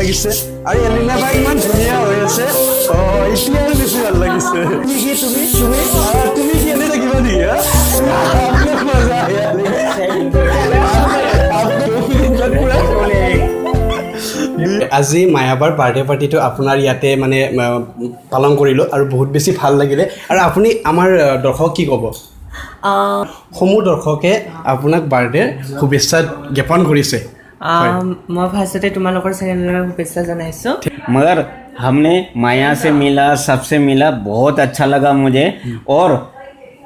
লাগিছে আৰু এলিনা বাই ইমান ধুনীয়া হৈ আছে এতিয়া আৰু বেছি ভাল লাগিছে তুমি কি এনে থাকিবা নেকি আজি মায়াবাৰ বাৰ্থডে পাৰ্টিটো আপোনাৰ ইয়াতে মানে পালন কৰিলোঁ আৰু বহুত বেছি ভাল লাগিলে আৰু আপুনি আমাৰ দৰ্শকক কি ক'ব সমূহ দৰ্শকে আপোনাক বাৰ্থডে শুভেচ্ছা জ্ঞাপন কৰিছে मैं फार्स्टते तुम्हारे चैनल शुभेच्छा जनाइছো मगर हमने माया से मिला सबसे मिला बहुत अच्छा लगा मुझे और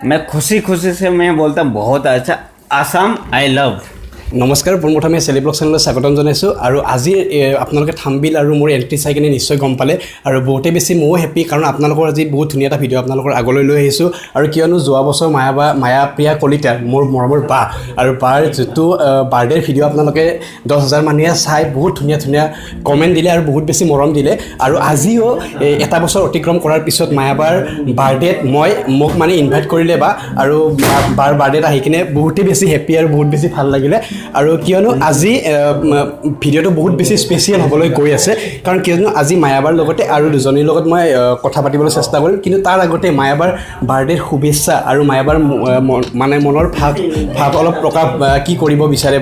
मैं खुशी खुशी से मैं बोलता बहुत अच्छा आसाम आई लव নমস্কাৰ পোনপ্ৰথমে চেলিব্লগ চেনেলত স্বাগতম জনাইছোঁ আৰু আজি আপোনালোকে থাম্বনেইল আৰু মোৰ এণ্ট্ৰি চাই কিনে নিশ্চয় গম পালে আৰু বহুতে বেছি ময়ো হেপী কাৰণ আপোনালোকৰ আজি বহুত ধুনীয়া এটা ভিডিঅ' আপোনালোকৰ আগলৈ লৈ আহিছোঁ আৰু কিয়নো যোৱা বছৰ মায়া প্ৰিয়া কলিতাৰ মোৰ মৰমৰ বা আৰু বাৰ যিটো বাৰ্থডেৰ ভিডিঅ' আপোনালোকে 10,000 মানুহে চাই বহুত ধুনীয়া ধুনীয়া কমেণ্ট দিলে আৰু বহুত বেছি মৰম দিলে আৰু আজিও এটা বছৰ অতিক্ৰম কৰাৰ পিছত মায়াবাৰ বাৰ্থডেত মোক মানে ইনভাইট কৰিলে বা আৰু বাৰ বাৰ্থডেত আহি কিনে বহুতেই বেছি হেপী আৰু বহুত বেছি ভাল লাগিলে আৰু কিয়নো আজি ভিডিঅ'টো বহুত বেছি স্পেচিয়েল হ'বলৈ গৈ আছে কাৰণ কিয়নো আজি মায়াবাৰ লগতে আৰু দুজনীৰ লগত মই কথা পাতিবলৈ চেষ্টা কৰিম কিন্তু তাৰ আগতে মায়াবাৰ বাৰ্থডেৰ শুভেচ্ছা আৰু মায়াবাৰ মানে মনৰ ভাৱ অলপ প্ৰকাশ কি কৰিব বিচাৰে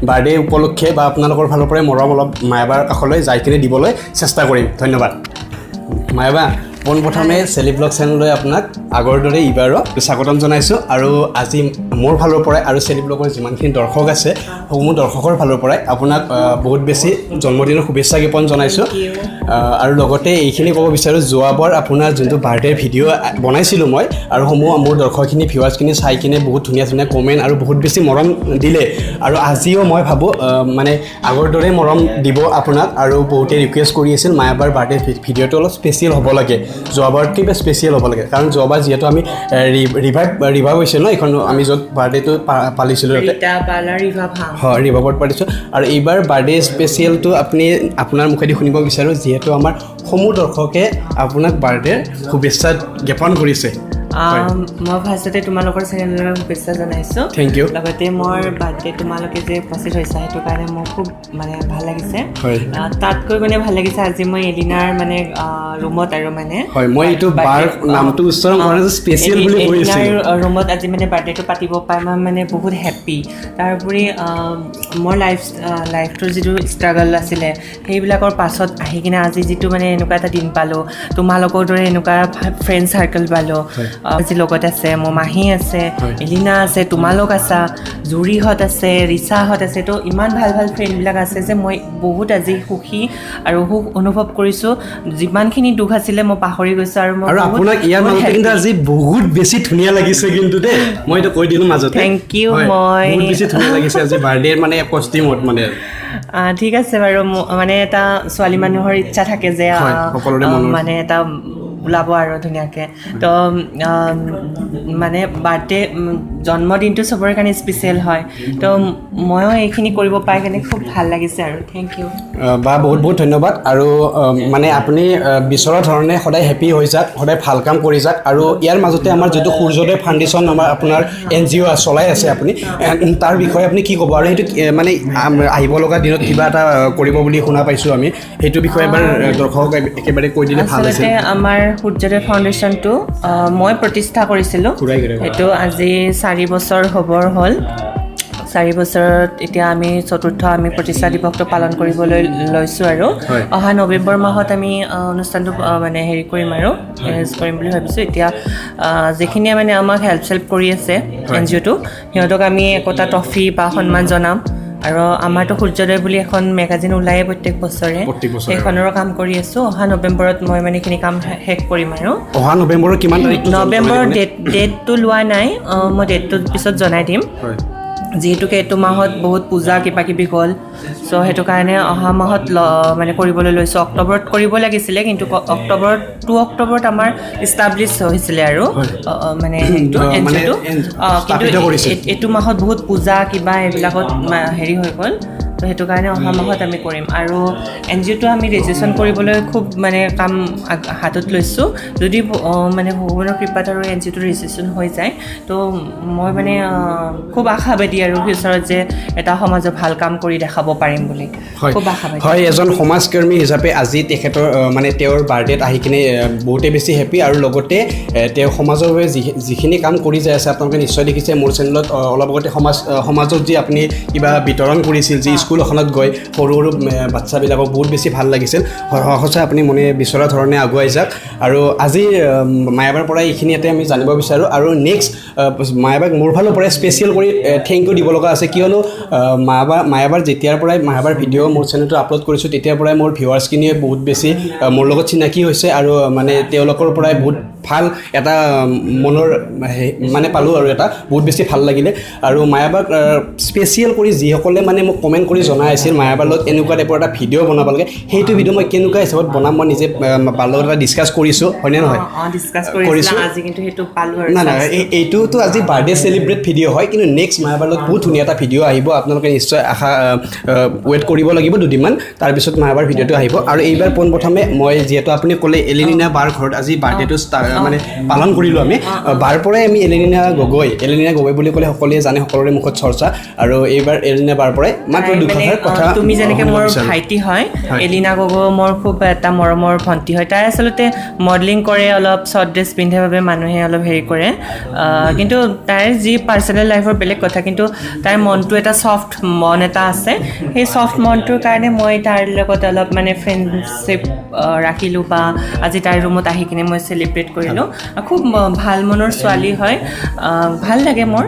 বাৰ্থডে উপলক্ষে বা আপোনালোকৰ ফালৰ পৰাই মৰম অলপ মায়াবাৰ কাষলৈ যাই কিনে দিবলৈ চেষ্টা কৰিম ধন্যবাদ মায়াবা পোনপ্ৰথমে চেলিব্লগ চেনেললৈ আপোনাক আগৰ দৰে এইবাৰো স্বাগতম জনাইছোঁ আৰু আজি মোৰ ফালৰ পৰাই আৰু চেলিব্লগৰ যিমানখিনি দৰ্শক আছে সমূহ দৰ্শকৰ ফালৰ পৰাই আপোনাক বহুত বেছি জন্মদিনৰ শুভেচ্ছা জ্ঞাপন জনাইছোঁ আৰু লগতে এইখিনি ক'ব বিচাৰোঁ যোৱাবাৰ আপোনাৰ যোনটো বাৰ্থডেৰ ভিডিঅ' বনাইছিলোঁ মই আৰু সমূহ মোৰ দৰ্শকখিনি ভিউৱাৰ্ছখিনি চাই কিনে বহুত ধুনীয়া ধুনীয়া কমেণ্ট আৰু বহুত বেছি মৰম দিলে আৰু আজিও মই ভাবোঁ মানে আগৰ দৰে মৰম দিব আপোনাক আৰু বহুতে ৰিকুৱেষ্ট কৰি আছিল মায়াবাৰ বাৰ্থডে ভিডিঅ'টো অলপ স্পেচিয়েল হ'ব লাগে যোৱাবাৰতকৈ বা স্পেচিয়েল হ'ব লাগে কাৰণ যোৱাবাৰ যিহেতু আমি ৰিভাইভ হৈছিল ন এইখন আমি য'ত বাৰ্থডেটো পালিছিলোঁ হয় ৰিভাইভত পাতিছোঁ আৰু এইবাৰ বাৰ্থডে স্পেচিয়েলটো আপুনি আপোনাৰ মুখেদি শুনিব বিচাৰোঁ যিহেতু আমাৰ সমূহ দৰ্শকে আপোনাক বাৰ্থডেৰ শুভেচ্ছা জ্ঞাপন কৰিছে মই ফাৰ্ষ্টতে তোমালোকৰ চেনেলৰ শুভেচ্ছা জনাইছোঁ থেংক ইউ লগতে মোৰ বাৰ্থডে তোমালোকে যে উপস্থিত হৈছা সেইটো কাৰণে মোৰ খুব মানে ভাল লাগিছে তাতকৈ মানে ভাল লাগিছে আজি মই এলিনাৰ মানে ৰুমত আৰু মানে হয় মই এইটো বাৰ নামটো উচ্চাৰণ কৰা স্পেচিয়েল বুলি কৈছোঁ ৰুমত আজি মানে বাৰ্থডেটো পাতিব পাই মই মানে বহুত হেপ্পী তাৰোপৰি মোৰ লাইফটোৰ যিটো ষ্ট্ৰাগল আছিলে সেইবিলাকৰ পাছত আহি কিনে আজি যিটো মানে এনেকুৱা এটা দিন পালোঁ তোমালোকৰ দৰে এনেকুৱা ফ্ৰেণ্ড চাৰ্কেল পালোঁ আজি লগত আছে মোৰ মাহী আছে এলিনা আছে তোমালোক আছা জুৰিহঁত আছে ৰিচাহঁত আছে তো ইমান ভাল ভাল ফ্ৰেণ্ডবিলাক আছে যে মই বহুত আজি সুখী আৰু সুখ অনুভৱ কৰিছোঁ যিমানখিনি দুখ আছিলে মই পাহৰি গৈছোঁ আৰু মই আপোনাক ইয়াৰ মাজতে কিন্তু আজি বহুত বেছি ধুনীয়া লাগিছে কিন্তু দেই মই এইটো কৈ দিলোঁ মাজতে থেংক ইউ মই বহুত বেছি ধুনীয়া লাগিছে আজি বাৰ্থডেৰ মানে কষ্টিমত মানে ঠিক আছে বাৰু মানে এটা ছোৱালী মানুহৰ ইচ্ছা থাকে যে মানে এটা ওলাব আৰু ধুনীয়াকৈ তো মানে বাৰ্থডে জন্মদিনটো চবৰে কাৰণে স্পেচিয়েল হয় তো ময়ো এইখিনি কৰিব পাই কিনে খুব ভাল লাগিছে আৰু থেংক ইউ বা বহুত বহুত ধন্যবাদ আৰু মানে আপুনি বিচৰা ধৰণে সদায় হেপী হৈ যাওক সদায় ভাল কাম কৰি যাওক আৰু ইয়াৰ মাজতে আমাৰ যিটো সূৰ্যোদয় ফাউণ্ডেশ্যন আমাৰ আপোনাৰ NGO চলাই আছে আপুনি তাৰ বিষয়ে আপুনি কি ক'ব আৰু সেইটো মানে আহিব লগা দিনত কিবা এটা কৰিব বুলি শুনা পাইছোঁ আমি সেইটো বিষয়ে এবাৰ দৰ্শকক একেবাৰে কৈ দিলে ভাল আছিল আমাৰ সূৰ্যোদয় ফাউণ্ডেশ্যনটো মই প্ৰতিষ্ঠা কৰিছিলোঁ সেইটো আজি 4 বছৰ হ'বৰ হ'ল 4 বছৰত এতিয়া আমি চতুৰ্থ আমি প্ৰতিষ্ঠা দিৱসটো পালন কৰিবলৈ লৈছোঁ আৰু অহা নৱেম্বৰ মাহত আমি অনুষ্ঠানটো মানে হেৰি কৰিম আৰু এৰেঞ্জ কৰিম বুলি ভাবিছোঁ এতিয়া যিখিনিয়ে মানে আমাক হেল্প কৰি আছে NGOটো সিহঁতক আমি একোটা ট্ৰফি বা সন্মান জনাম আৰু আমাৰতো সূৰ্যোদয় বুলি এখন মেগাজিন ওলায়ে প্ৰত্যেক বছৰে সেইখনৰো কাম কৰি আছোঁ অহা নৱেম্বৰত মই মানে এইখিনি কাম শেষ কৰিম আৰু অহা নৱেম্বৰৰ কিমান তাৰিখ নৱেম্বৰৰ ডেটটো লোৱা নাই মই ডেটটো পিছত জনাই দিম যিহেতুকে এইটো মাহত বহুত পূজা কিবা কিবি গ'ল চ' সেইটো কাৰণে অহা মাহত মানে কৰিবলৈ লৈছোঁ অক্টোবৰত কৰিব লাগিছিলে কিন্তু অক্টোবৰত 2 অক্টোবৰত আমাৰ ইষ্টাব্লিছ হৈছিলে আৰু মানে NGOটো কিন্তু এইটো মাহত বহুত পূজা কিবা এইবিলাকত হেৰি হৈ গ'ল তো সেইটো কাৰণে অহা মাহত আমি কৰিম আৰু NGOটো আমি ৰেজিষ্ট্ৰেশ্যন কৰিবলৈ খুব মানে কাম হাতত লৈছোঁ যদি মানে ভগৱানৰ কৃপাত আৰু NGOটো ৰেজিষ্ট্ৰেশ্যন হৈ যায় তো মই মানে খুব আশাবাদী আৰু ফিউচাৰত যে এটা সমাজৰ ভাল কাম কৰি দেখাব পাৰিম বুলি খুব আশাবাদী হয় এজন সমাজকৰ্মী হিচাপে আজি তেখেতৰ মানে তেওঁৰ বাৰ্থডেত আহি কিনে বহুতে বেছি হেপী আৰু লগতে তেওঁ সমাজৰ বাবে যিখিনি কাম কৰি যাই আছে আপোনালোকে নিশ্চয় দেখিছে মোৰ চেনেলত অলপ আগতে সমাজত যি আপুনি কিবা বিতৰণ কৰিছিল যি স্কুল এখনত গৈ সৰু সৰু বাচ্চাবিলাকক বহুত বেছি ভাল লাগিছিল সঁচা আপুনি মনে বিচৰা ধৰণে আগুৱাই যাওক আৰু আজি মায়াবাৰ পৰা এইখিনি ইয়াতে আমি জানিব বিচাৰোঁ আৰু নেক্সট মায়াবাক মোৰ ফালৰ পৰা স্পেচিয়েল কৰি থেংক ইউ দিব লগা আছে কিয়নো মায়াবাৰ যেতিয়াৰ পৰাই মায়াবাৰ ভিডিঅ' মোৰ চেনেলটো আপলোড কৰিছোঁ তেতিয়াৰ পৰাই মোৰ ভিউৱাৰ্ছখিনিয়ে বহুত বেছি মোৰ লগত চিনাকি হৈছে আৰু মানে তেওঁলোকৰ পৰাই বহুত ভাল এটা মনৰ মানে পালোঁ আৰু এটা বহুত বেছি ভাল লাগিলে আৰু মায়াবাক স্পেচিয়েল কৰি যিসকলে মানে মোক কমেণ্ট কৰি জনাই আছিল মায়াবাৰ লগত এনেকুৱা টাইপৰ এটা ভিডিঅ' বনাব লাগে সেইটো ভিডিঅ' মই কেনেকুৱা হিচাপত বনাম মই নিজে বাৰ লগত এটা ডিছকাছ কৰিছোঁ হয়নে নহয় কৰিছোঁ নাই নাই এইটোতো আজি বাৰ্থডে চেলিব্ৰেট ভিডিঅ' হয় কিন্তু নেক্সট মায়াবাৰ লগত বহুত ধুনীয়া এটা ভিডিঅ' আহিব আপোনালোকে নিশ্চয় আশা ৱেইট কৰিব লাগিব দুদিনমান তাৰপিছত মায়াবাৰ ভিডিঅ'টো আহিব আৰু এইবাৰ পোনপ্ৰথমে মই যিহেতু আপুনি ক'লে এলেনিনা বাৰ ঘৰত আজি বাৰ্থডেটো মানে পালন কৰিলোঁ আমি বাৰ পৰাই আমি এলেনিনা গগৈ বুলি ক'লে সকলোৱে জানে সকলোৰে মুখত চৰ্চা আৰু এইবাৰ এলেনিনা বাৰ পৰাই মাত্ৰ দুখাৰ কথা তুমি যেনেকৈ মোৰ ভাইটি হয় এলিনা গগৈ মোৰ খুব এটা মৰমৰ ভণ্টি হয় তাই আচলতে মডেলিং কৰে অলপ শ্বৰ্ট ড্ৰেছ পিন্ধে বাবে মানুহে অলপ হেৰি কৰে কিন্তু তাইৰ যি পাৰ্চনেল লাইফৰ বেলেগ কথা কিন্তু তাইৰ মনটো এটা ছফ্ট মন এটা আছে সেই ছফ্ট মনটোৰ কাৰণে মই তাইৰ লগত অলপ মানে ফ্ৰেণ্ডশ্বিপ ৰাখিলোঁ বা আজি তাইৰ ৰুমত আহি কিনে মই চেলিব্ৰেট কৰিলোঁ খুব ভাল মনৰ ছোৱালী হয় ভাল লাগে মোৰ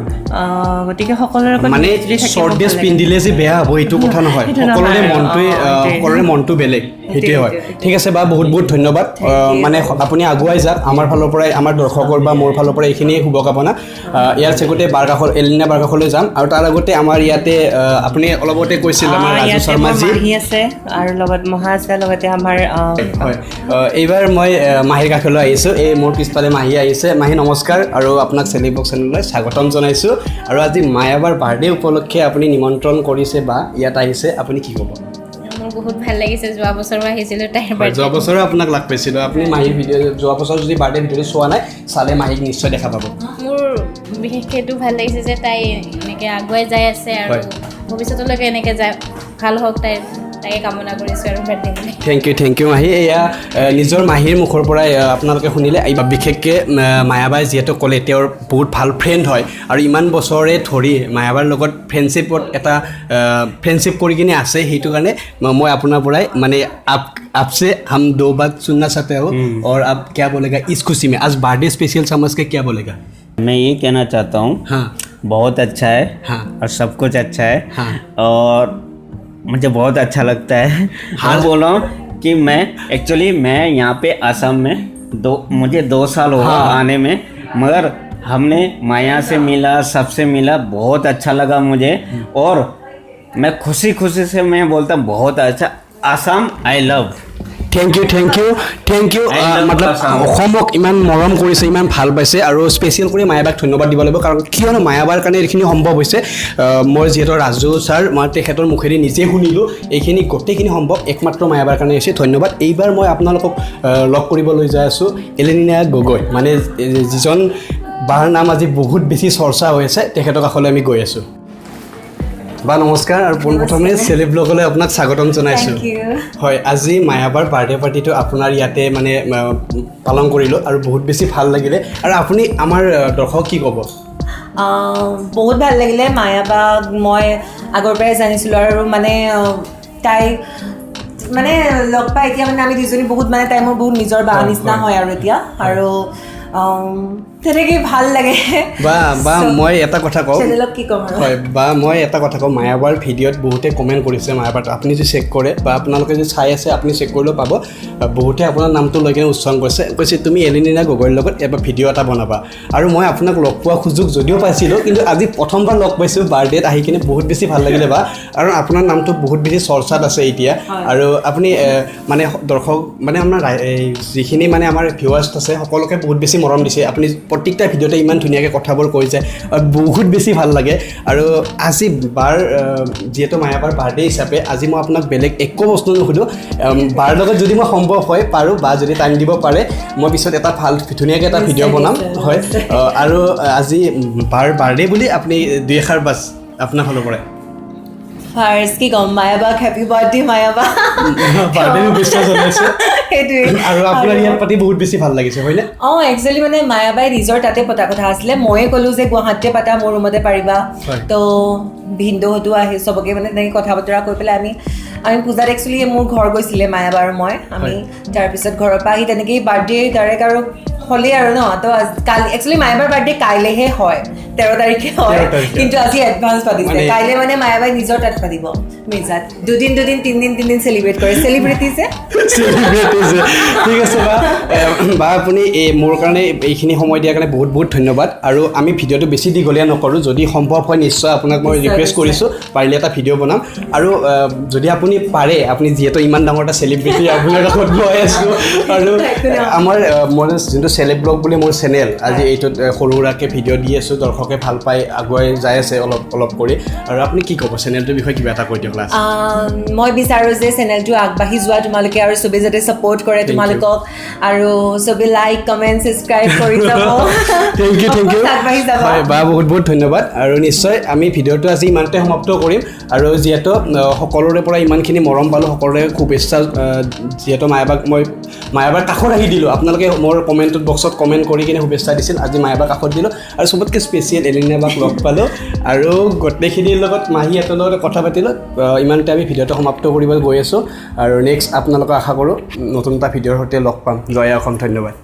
গতিকে সকলোৰে লগত মানে শ্বৰ্ট ড্ৰেছ পিন্ধিলে যে বেয়া হ'ব এইটো কথা নহয় সকলোৰে মনটো বেলেগ সেইটোৱে হয় ঠিক আছে বা বহুত বহুত ধন্যবাদ মানে আপুনি আগুৱাই যাওক আমাৰ ফালৰ পৰাই আমাৰ দৰ্শকৰ বা মোৰ ফালৰ পৰা এইখিনিয়ে শুভকামনা ইয়াৰ চেগতে বাৰকাষৰ এলিনা বাৰকাষলৈ যাম আৰু তাৰ আগতে আমাৰ ইয়াতে আপুনি অলপতে কৈছিল আমাৰ ৰাজু শৰ্মাজী আছে আৰু লগত মহা আছে লগতে আমাৰ হয় এইবাৰ মই মাহীৰ কাষলৈ আহিছোঁ এই মোৰ পিছফালে মাহী আহিছে মাহী নমস্কাৰ আৰু আপোনাক চেলিব চেনেললৈ স্বাগতম জনাইছোঁ আৰু আজি মায়াবাৰ বাৰ্থডে উপলক্ষে আপুনি নিমন্ত্ৰণ কৰিছে বা ইয়াত আহিছে আপুনি কি ক'ব মোৰ বহুত ভাল লাগিছে যোৱা বছৰো আহিছিলোঁ তাইৰ যোৱা বছৰো আপোনাক লগ পাইছিলোঁ আপুনি মাহীৰ ভিডিঅ' যোৱা বছৰ যদি বাৰ্থডে ভিডিঅ'টো চোৱা নাই চালে মাহীক নিশ্চয় দেখা পাব মোৰ বিশেষকৈ এইটো ভাল লাগিছে যে তাই এনেকৈ আগুৱাই যাই আছে আৰু ভৱিষ্যতলৈকে এনেকৈ যায় ভাল হওক তাকে কামনা কৰিছোঁ আৰু বাৰ্থডে বুলি থেংক ইউ মাহী এয়া নিজৰ মাহীৰ মুখৰ পৰাই আপোনালোকে শুনিলে বিশেষকৈ মায়াবাই যিহেতু ক'লে তেওঁৰ বহুত ভাল ফ্ৰেণ্ড হয় আৰু ইমান বছৰে ধৰি মায়াবাৰ লগত ফ্ৰেণ্ডশ্বিপ কৰি কিনে আছে সেইটো কাৰণে মই আপোনাৰ পৰাই মানে आपसे हम 2 बात सुनना चाहते हो और आप क्या बोलेगा इस खुशी में आज बर्थडे स्पेशल समझ के क्या बोलेगा मैं ये कहना चाहता हूँ हाँ बहुत अच्छा है हाँ और सब कुछ अच्छा है हाँ और मुझे बहुत अच्छा लगता है हाँ बोल रहा हूँ कि मैं यहाँ पे असम में मुझे 2 साल हुआ आने में मगर हमने माया से मिला सबसे मिला बहुत अच्छा लगा मुझे और मैं खुशी से मैं बोलता हूँ बहुत अच्छा Assam I love thank you মতলব অসমক ইমান মৰম কৰিছে ইমান ভাল পাইছে আৰু স্পেচিয়েল কৰি মায়াবাক ধন্যবাদ দিব লাগিব কাৰণ কিয়নো মায়াবাৰ কাৰণে এইখিনি সম্ভৱ হৈছে মই যিহেতু ৰাজু ছাৰ মই তেখেতৰ মুখেদি নিজে শুনিলোঁ এইখিনি গোটেইখিনি সম্ভৱ একমাত্ৰ মায়াবাৰ কাৰণে হৈছে ধন্যবাদ এইবাৰ মই আপোনালোকক লগ কৰিবলৈ যাই আছোঁ এলেনিনা গগৈ মানে যিজন বাৰ নাম আজি বহুত বেছি চৰ্চা হৈ আছে তেখেতৰ কাষলৈ আমি গৈ আছোঁ বা নমস্কাৰ আৰু পোনপ্ৰথমে চেলেব ব্লগলৈ আপোনাক স্বাগতম জনাইছোঁ হয় আজি মায়াবাৰ বাৰ্থডে পাৰ্টিটো আপোনাৰ ইয়াতে মানে পালন কৰিলোঁ আৰু বহুত বেছি ভাল লাগিলে আৰু আপুনি আমাৰ দৰ্শক কি ক'ব বহুত ভাল লাগিলে মায়াবাক মই আগৰ পৰাই জানিছিলোঁ আৰু মানে তাই মানে লগ পাই এতিয়া মানে আমি দুজনী বহুত মানে তাই মোৰ বহুত নিজৰ বা নিচিনা হয় আৰু এতিয়া আৰু তেনেকৈ ভাল লাগে বা মই এটা কথা কওঁ চেনেলক কি ক'ম হয় বা মই এটা কথা কওঁ মায়াবাৰ ভিডিঅ'ত বহুতে কমেণ্ট কৰিছে মায়াবাৰ আপুনি যদি চেক কৰে বা আপোনালোকে যদি চাই আছে আপুনি চেক কৰিলেও পাব বহুতে আপোনাৰ নামটো লৈ কিনে উচ্চাৰণ কৈছে তুমি এলেনিনা গগৈৰ লগত এবাৰ ভিডিঅ' এটা বনাবা আৰু মই আপোনাক লগ পোৱা সুযোগ যদিও পাইছিলোঁ কিন্তু আজি প্ৰথমবাৰ লগ পাইছোঁ বাৰ্থডেত আহি কিনে বহুত বেছি ভাল লাগিলে বা আৰু আপোনাৰ নামটো বহুত বেছি চৰ্চাত আছে এতিয়া আৰু আপুনি মানে দৰ্শক মানে আমাৰ যিখিনি মানে আমাৰ ভিউৱাৰ্ছ আছে সকলোকে বহুত বেছি মৰম দিছে আপুনি প্ৰত্যেকটা ভিডিঅ'তে ইমান ধুনীয়াকৈ কথাবোৰ কৈ যায় আৰু বহুত বেছি ভাল লাগে আৰু আজি বাৰ যিহেতু মায়াবাৰ বাৰ্থডে হিচাপে আজি মই আপোনাক বেলেগ একো বস্তু নুসুধোঁ বাৰ লগত যদি মই সম্ভৱ হয় পাৰোঁ বা যদি টাইম দিব পাৰে মই পিছত এটা ভাল ধুনীয়াকৈ এটা ভিডিঅ' বনাম হয় আৰু আজি বাৰ বাৰ্থডে বুলি আপুনি দুই এষাৰ বাছ আপোনাৰ ফালৰ পৰাই ফাৰ্ষ্ট কি ক'ম মায়াবাক হেপী বাৰ্থডে মায়াবা বাৰ্থডে শুভেচ্ছা জনাইছোঁ সেইটোৱে আৰু আপোনাৰ ইয়াত পাতি বহুত বেছি ভাল লাগিছে হয়নে অঁ একচুৱেলি মানে মায়াবাই নিজৰ তাতে পতা কথা আছিলে ময়ে ক'লোঁ যে গুৱাহাটীতে পাতা মোৰ ৰুমতে পাৰিবা তো ভিনদেউহঁতো আহি চবকে মানে তেনেকৈ কথা বতৰা কৈ পেলাই আমি পূজাত একচুৱেলি মোৰ ঘৰ গৈছিলে মায়াবা আৰু মই আমি তাৰপিছত ঘৰৰ পৰা আহি তেনেকেই বাৰ্থডে ডাইৰেক্ট আৰু হ'লেই আৰু ন তো কালি একচুৱেলি মায়াবাৰ বাৰ্থডে কাইলৈহে হয় 13 তাৰিখে হয় কিন্তু আজি এডভান্স পাতিছে কাইলৈ মানে মায়াবাই নিজৰ তাত পাতিব মিৰ্জাত দুদিন তিনিদিন চেলিব্ৰেট কৰে চেলিব্ৰিটি যে ঠিক আছে বা আপুনি মোৰ কাৰণে এইখিনি সময় দিয়াৰ কাৰণে বহুত বহুত ধন্যবাদ আৰু আমি ভিডিঅ'টো বেছি দীঘলীয়া নকৰোঁ যদি সম্ভৱ হয় নিশ্চয় আপোনাক মই ৰিকুৱেষ্ট কৰিছোঁ পাৰিলে এটা ভিডিঅ' বনাম আৰু যদি আপুনি পাৰে আপুনি যিহেতু ইমান ডাঙৰ এটা চেলিব্ৰিটি আপোনাৰ কাষত গৈ আছোঁ আৰু আমাৰ মোৰ যোনটো চেলেব ব্লগ বুলি মোৰ চেনেল আজি এইটোত সৰু সুৰাকৈ ভিডিঅ' দি আছোঁ দৰ্শকে ভাল পাই আগুৱাই যাই আছে অলপ কৰি আৰু আপুনি কি ক'ব চেনেলটোৰ বিষয়ে কিবা এটা কৈ দিয়ক লাষ্ট মই বিচাৰোঁ যে চেনেলটো আগবাঢ়ি যোৱা তোমালোকে আৰু চবেই যাতে ছাপোৰ্ট কৰে তোমালোকক আৰু চবেই লাইক কমেণ্ট ছাবস্ক্ৰাইব কৰি যাব থেংক ইউ আগবাঢ়ি যাব হয় বা বহুত বহুত ধন্যবাদ আৰু নিশ্চয় আমি ভিডিঅ'টো আজি ইমানতে সমাপ্ত কৰিম আৰু যিহেতু সকলোৰে পৰা ইমানখিনি মৰম পালোঁ সকলোৰে শুভেচ্ছা যিহেতু মায়াবাৰ কাষত আহি দিলোঁ আপোনালোকে মোৰ কমেণ্টত বক্সত কমেণ্ট কৰি কিনে শুভেচ্ছা দিছিল আজি মায়াবাৰ কাষত দিলোঁ আৰু চবতকৈ স্পেচিয়েল এলিনা বাক লগ পালোঁ আৰু গোটেইখিনিৰ লগত মাহীহঁতৰ লগত কথা পাতিলোঁ ইমানতে আমি ভিডিঅ'টো সমাপ্ত কৰিব গৈ আছোঁ আৰু নেক্সট আপোনালোকক আশা কৰোঁ নতুন এটা ভিডিঅ'ৰ সৈতে লগ পাম জয় অসম ধন্যবাদ